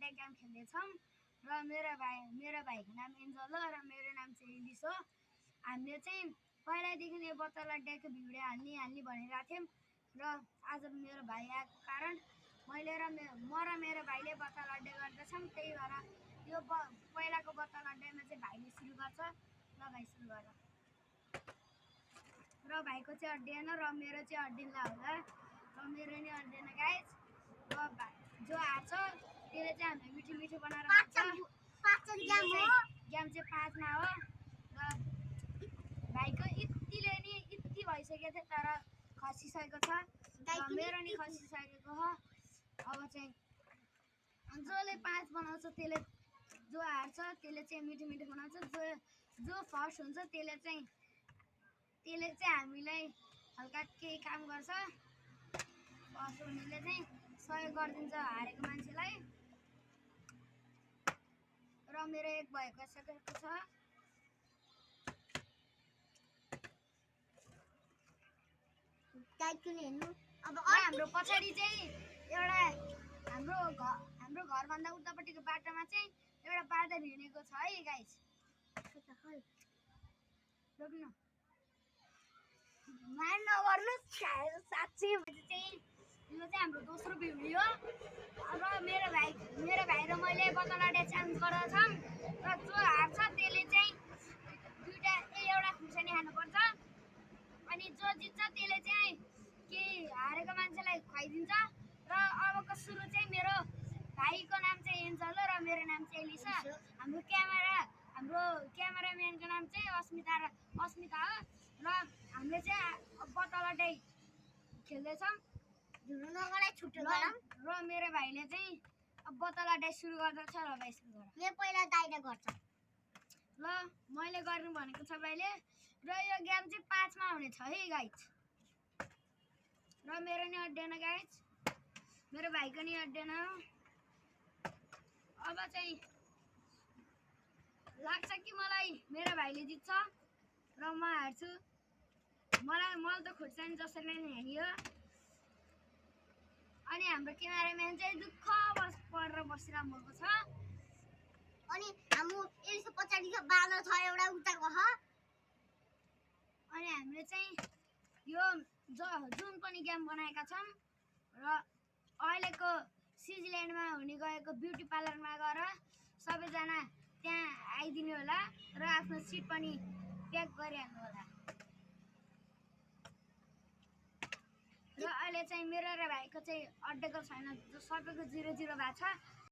अड्डा गेम खेल्दैछौँ र मेरो भाइको नाम एन्जल हो र मेरो नाम चाहिँ एलिस हो। हामीले चाहिँ पहिल्यैदेखि यो बत्तल अड्डाको भिडियो हाल्ने भनिरहेको थियौँ र आज मेरो भाइ आएको कारण मैले र मेरो भाइले बत्तल अड्डा गर्दैछौँ। त्यही भएर यो पहिलाको बत्तल अड्डामा चाहिँ भाइले सुरु गर्छ। ल भाइ सुरु गर। र भाइको चाहिँ अड्डिएन र मेरो चाहिँ अड्डिन्ला होला र मेरो नि अड्डिएन गाइस। र जो हार्छ त्यसले चाहिँ हामीले मिठो मिठो बनाएर गेम चाहिँ 5 मा हो र भाइको यतिले नि यति भइसकेको थियो तर खसिसकेको छ र मेरो नि खसिसकेको हो। अब चाहिँ जसले 5 बनाउँछ त्यसले जो हार्छ त्यसले चाहिँ मिठो मिठो बनाउँछ। जो फर्स्ट हुन्छ त्यसले चाहिँ हामीलाई हल्का केही काम गर्छ। फर्स्ट हुनेले चाहिँ सहयोग गरिदिन्छ हारेको मान्छेलाई र मेरो एक भएको सकेको छ। अब हाम्रो पछाडि चाहिँ एउटा हाम्रो घरभन्दा उतापट्टिको बाटोमा चाहिँ एउटा बाँदर हिँडेको छ है गाइस। रोक्नु मान नगर्नु साँच्चै चाहिँ यो चाहिँ हाम्रो दोस्रो भिडियो र मेरो भाइ र मैले बत्तल अड्डा च्यालेन्ज गर्दैछौँ र जो हार्छ त्यसले चाहिँ एउटा खुर्सानी खानुपर्छ अनि जो जित्छ त्यसले चाहिँ केही हारेको मान्छेलाई खुवाइदिन्छ। र अबको सुरु चाहिँ मेरो भाइको नाम चाहिँ एन्जल हो र मेरो नाम चाहिँ एलिस हो। हाम्रो क्यामेराम्यानको नाम चाहिँ अस्मिता हो र हामीले चाहिँ बत्तल अड्डा खेल्दैछौँ र मेरो भाइले चाहिँ बत्तल अड्डा सुरु गर्दैछ। र भाइ सुरु गर। पहिला दाइले गर्छ ल मैले गर्नु भनेको छ भाइले र यो गेम चाहिँ 5 मा हुनेछ है गाइस। र मेरो नि अड्डेन गाइस, मेरो भाइको नि अड्डेन। अब चाहिँ लाग्छ कि मलाई मेरो भाइले जित्छ र म हार्छु। मलाई त खुर्सानी जसरी नै हानियो। अनि हाम्रो क्यामेराम्यान चाहिँ दुःख परेर बसिरहेको छ। अनि हाम्रो एलिसको पछाडि बाँदर छ एउटा उताको ह। अनि हामीले चाहिँ यो जुन पनि गेम बनाएका छौँ र अहिलेको स्विजरल्यान्डमा हुने गएको ब्युटी पार्लरमा गएर सबैजना त्यहाँ आइदिनु होला र आफ्नो सिट पनि प्याक गरिहाल्नु होला। र अहिले चाहिँ मेरो र भाइको चाहिँ अड्डेको छैन, सबैको 0-0 भएको छ।